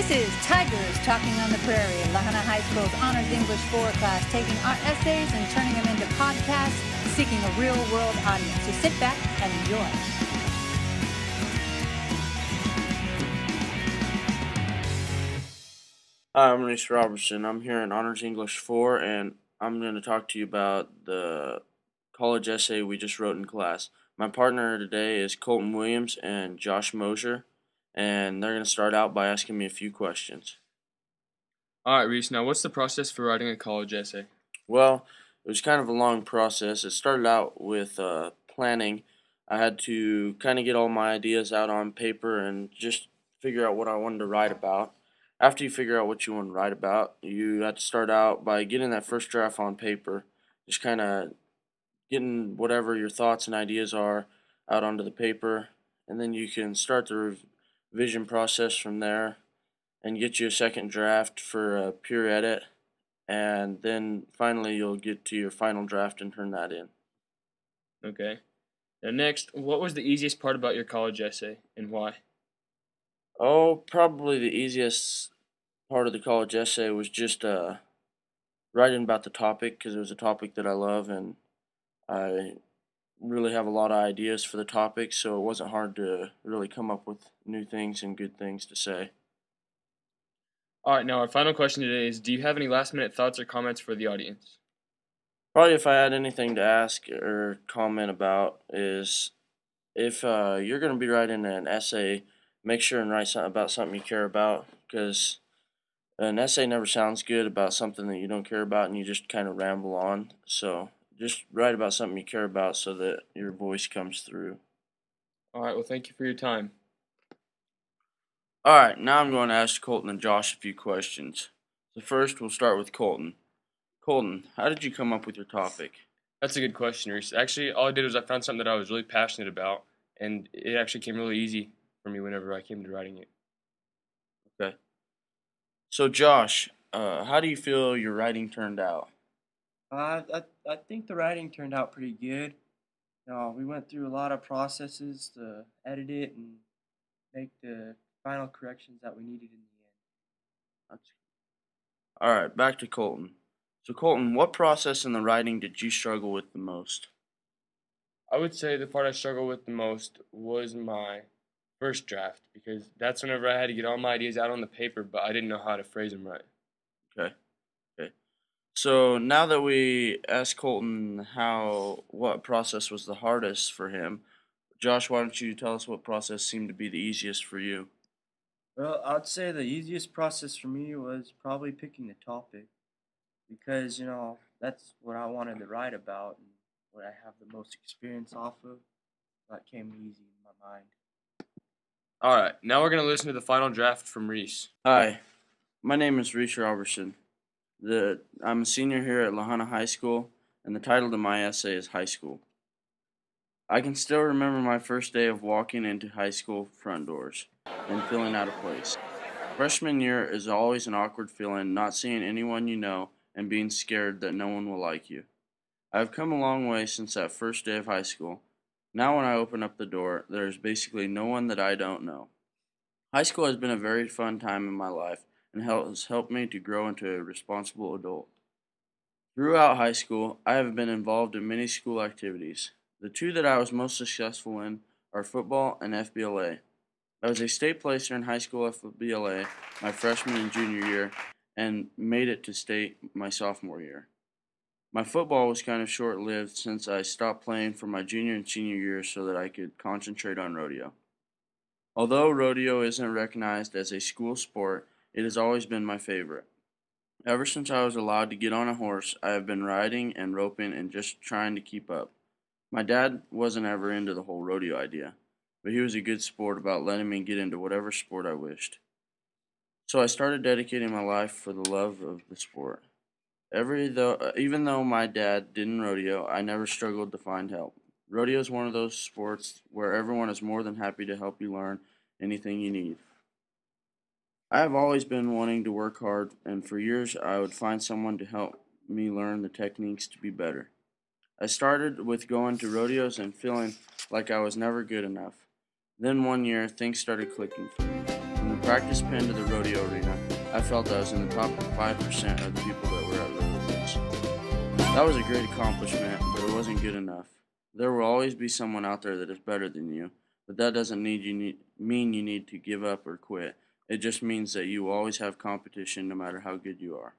This is Tigers Talking on the Prairie, Lahaina High School's Honors English 4 class, taking our essays and turning them into podcasts, seeking a real-world audience. So sit back and enjoy. Hi, I'm Reece Roberson. I'm here in Honors English 4, and I'm going to talk to you about the college essay we just wrote in class. My partner today is Colten Williams and Josh Mosher, and they're going to start out by asking me a few questions. All right, Reece, now what's the process for writing a college essay? Well, it was kind of a long process. It started out with planning. I had to kind of get all my ideas out on paper and just figure out what I wanted to write about. After you figure out what you want to write about, you have to start out by getting that first draft on paper, just kind of getting whatever your thoughts and ideas are out onto the paper, and then you can start the revision process from there and get you a second draft for a peer edit, and then finally you'll get to your final draft and turn that in. Okay. Now next, what was the easiest part about your college essay and why? Oh, probably the easiest part of the college essay was just writing about the topic, because it was a topic that I love and I really have a lot of ideas for the topic, so it wasn't hard to really come up with new things and good things to say. All right, now our final question today is, do you have any last-minute thoughts or comments for the audience? Probably if I had anything to ask or comment about is, if you're going to be writing an essay, make sure and write something about something you care about, because an essay never sounds good about something that you don't care about and you just kind of ramble on. So just write about something you care about so that your voice comes through. All right, well, thank you for your time. Alright, now I'm going to ask Colten and Josh a few questions. So first, we'll start with Colten. Colten, how did you come up with your topic? That's a good question, Reece. Actually, all I did was I found something that I was really passionate about, and it actually came really easy for me whenever I came to writing it. Okay. So Josh, how do you feel your writing turned out? I think the writing turned out pretty good. We went through a lot of processes to edit it and make the final corrections that we needed in the end. Alright, back to Colten. So Colten, what process in the writing did you struggle with the most? I would say the part I struggled with the most was my first draft, because that's whenever I had to get all my ideas out on the paper, but I didn't know how to phrase them right. Okay. So now that we asked Colten what process was the hardest for him, Josh, why don't you tell us what process seemed to be the easiest for you? Well, I'd say the easiest process for me was probably picking the topic, because that's what I wanted to write about and what I have the most experience off of. That came easy in my mind. All right, now we're going to listen to the final draft from Reece. Hi, my name is Reece Roberson. I'm a senior here at Lahaina High School, and the title to my essay is High School. I can still remember my first day of walking into high school front doors and feeling out of place. Freshman year is always an awkward feeling, not seeing anyone you know and being scared that no one will like you. I have come a long way since that first day of high school. Now when I open up the door, there is basically no one that I don't know. High school has been a very fun time in my life and has helped me to grow into a responsible adult. Throughout high school, I have been involved in many school activities. The two that I was most successful in are football and FBLA. I was a state placer in high school FBLA my freshman and junior year and made it to state my sophomore year. My football was kind of short-lived since I stopped playing for my junior and senior years so that I could concentrate on rodeo. Although rodeo isn't recognized as a school sport, it has always been my favorite. Ever since I was allowed to get on a horse, I have been riding and roping and just trying to keep up. My dad wasn't ever into the whole rodeo idea, but he was a good sport about letting me get into whatever sport I wished. So I started dedicating my life for the love of the sport. Even though my dad didn't rodeo, I never struggled to find help. Rodeo is one of those sports where everyone is more than happy to help you learn anything you need. I have always been wanting to work hard, and for years I would find someone to help me learn the techniques to be better. I started with going to rodeos and feeling like I was never good enough. Then one year, things started clicking for me. From the practice pen to the rodeo arena, I felt I was in the top 5% of the people that were at rodeos. That was a great accomplishment, but it wasn't good enough. There will always be someone out there that is better than you, but that doesn't mean you need to give up or quit. It just means that you will always have competition no matter how good you are.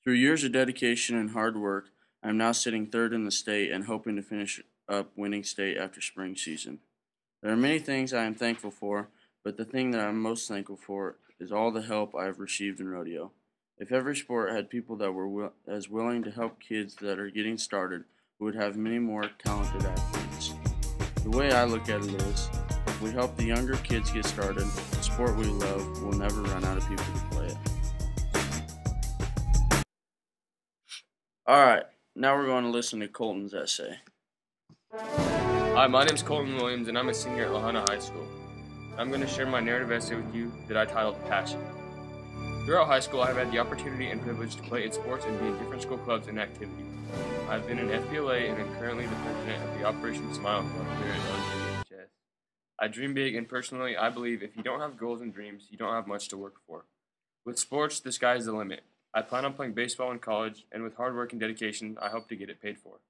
Through years of dedication and hard work, I am now sitting third in the state and hoping to finish up winning state after spring season. There are many things I am thankful for, but the thing that I'm most thankful for is all the help I have received in rodeo. If every sport had people that were as willing to help kids that are getting started, we would have many more talented athletes. The way I look at it is, if we help the younger kids get started, the sport we love will never run out of people to play it. Alright, now we're going to listen to Colten's essay. Hi, my name is Colten Williams, and I'm a senior at Lahana High School. I'm going to share my narrative essay with you that I titled Passion. Throughout high school, I have had the opportunity and privilege to play in sports and be in different school clubs and activities. I've been an FBLA and am currently the president of the Operation Smile Club here at LGHS. I dream big, and personally, I believe if you don't have goals and dreams, you don't have much to work for. With sports, the sky is the limit. I plan on playing baseball in college, and with hard work and dedication, I hope to get it paid for.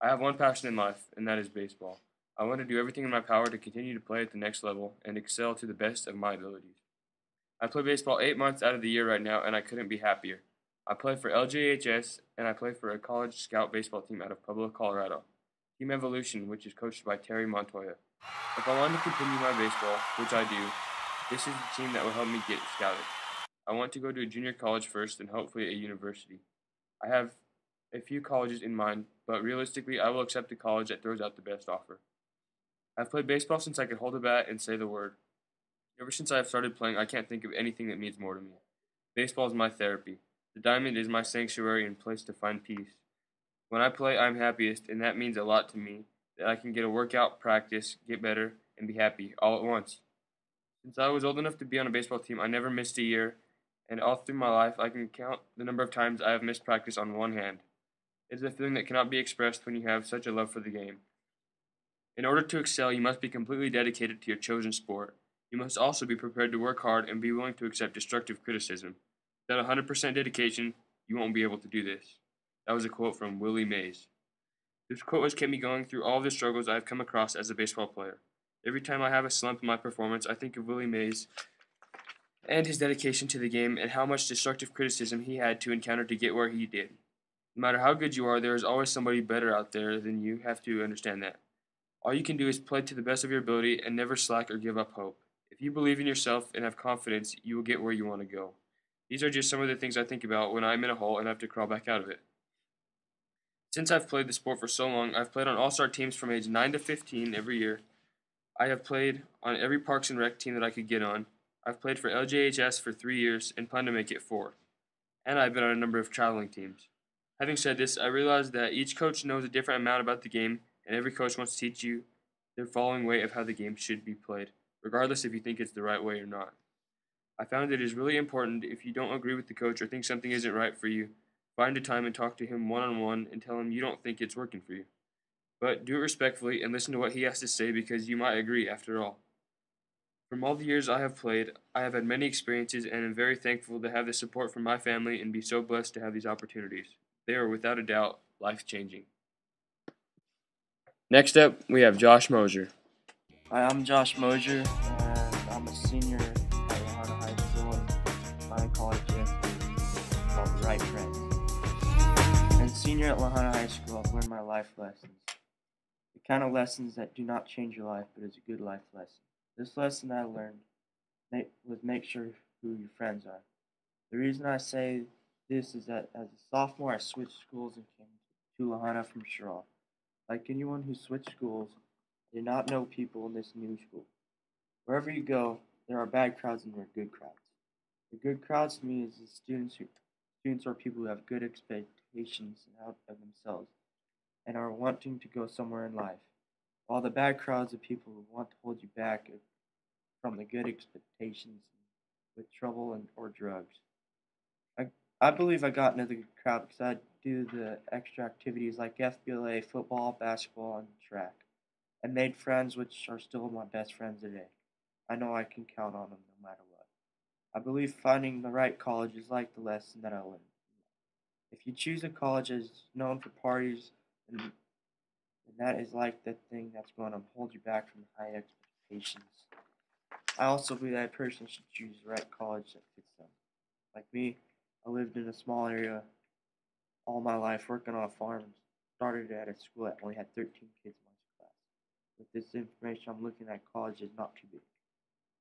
I have one passion in life, and that is baseball. I want to do everything in my power to continue to play at the next level and excel to the best of my abilities. I play baseball 8 months out of the year right now, and I couldn't be happier. I play for LJHS, and I play for a college scout baseball team out of Pueblo, Colorado, Team Evolution, which is coached by Terry Montoya. If I want to continue my baseball, which I do, this is the team that will help me get scouted. I want to go to a junior college first and hopefully a university. I have a few colleges in mind, but realistically, I will accept a college that throws out the best offer. I've played baseball since I could hold a bat and say the word. Ever since I have started playing, I can't think of anything that means more to me. Baseball is my therapy. The diamond is my sanctuary and place to find peace. When I play, I'm happiest, and that means a lot to me, that I can get a workout, practice, get better, and be happy all at once. Since I was old enough to be on a baseball team, I never missed a year, and all through my life, I can count the number of times I have missed practice on one hand. It is a feeling that cannot be expressed when you have such a love for the game. In order to excel, you must be completely dedicated to your chosen sport. You must also be prepared to work hard and be willing to accept destructive criticism. Without 100% dedication, you won't be able to do this. That was a quote from Willie Mays. This quote has kept me going through all the struggles I have come across as a baseball player. Every time I have a slump in my performance, I think of Willie Mays and his dedication to the game and how much destructive criticism he had to encounter to get where he did. No matter how good you are, there is always somebody better out there than you. Have to understand that. All you can do is play to the best of your ability and never slack or give up hope. If you believe in yourself and have confidence, you will get where you want to go. These are just some of the things I think about when I'm in a hole and have to crawl back out of it. Since I've played the sport for so long, I've played on all-star teams from age 9 to 15 every year. I have played on every Parks and Rec team that I could get on. I've played for LJHS for 3 years and plan to make it 4. And I've been on a number of traveling teams. Having said this, I realize that each coach knows a different amount about the game, and every coach wants to teach you their following way of how the game should be played, regardless if you think it's the right way or not. I found it is really important if you don't agree with the coach or think something isn't right for you, find a time and talk to him one-on-one and tell him you don't think it's working for you. But do it respectfully and listen to what he has to say because you might agree after all. From all the years I have played, I have had many experiences and am very thankful to have the support from my family and be so blessed to have these opportunities. They are without a doubt life-changing. Next up, we have Josh Mosher. Hi, I'm Josh Mosher, and I'm a senior at Lahana High School, and my college is called The Right Friends. And senior at Lahana High School, I've learned my life lessons. The kind of lessons that do not change your life, but is a good life lesson. This lesson I learned was make sure who your friends are. The reason I say this is that as a sophomore, I switched schools and came to Lahana from Sherrall. Like anyone who switched schools, I did not know people in this new school. Wherever you go, there are bad crowds and there are good crowds. The good crowds to me is the students are people who have good expectations out of themselves and are wanting to go somewhere in life. While the bad crowds are people who want to hold you back from the good expectations with trouble or drugs. I believe I got into the crowd because I do the extra activities like FBLA, football, basketball, and track, and made friends which are still my best friends today. I know I can count on them no matter what. I believe finding the right college is like the lesson that I learned. If you choose a college that's known for parties, and that is like the thing that's going to hold you back from high expectations. I also believe that person should choose the right college that fits them. Like me, I lived in a small area all my life working on a farm. Started at a school that only had 13 kids in my class. With this information, I'm looking at colleges not too big.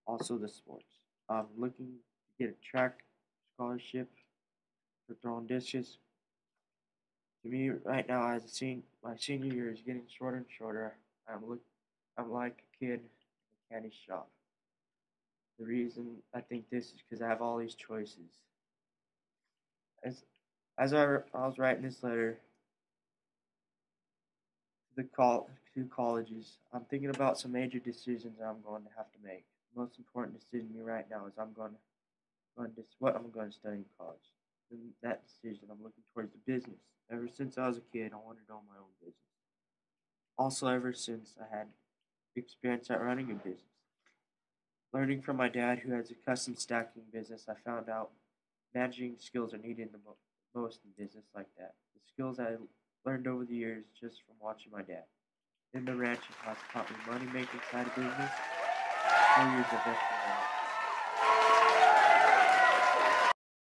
Also, the sports. I'm looking to get a track scholarship for throwing discus. To me, right now, my senior year is getting shorter and shorter. I'm like a kid in a candy shop. The reason I think this is because I have all these choices. As I was writing this letter to to colleges, I'm thinking about some major decisions that I'm going to have to make. The most important decision to me right now is what I'm going to study in college. In that decision, I'm looking towards the business. Ever since I was a kid, I wanted to own my own business. Also, ever since I had experience at running a business. Learning from my dad, who has a custom stacking business, I found out managing skills are needed the most in business like that. The skills I learned over the years just from watching my dad. In the ranching house taught me money making side of business. 4 years of investing in it.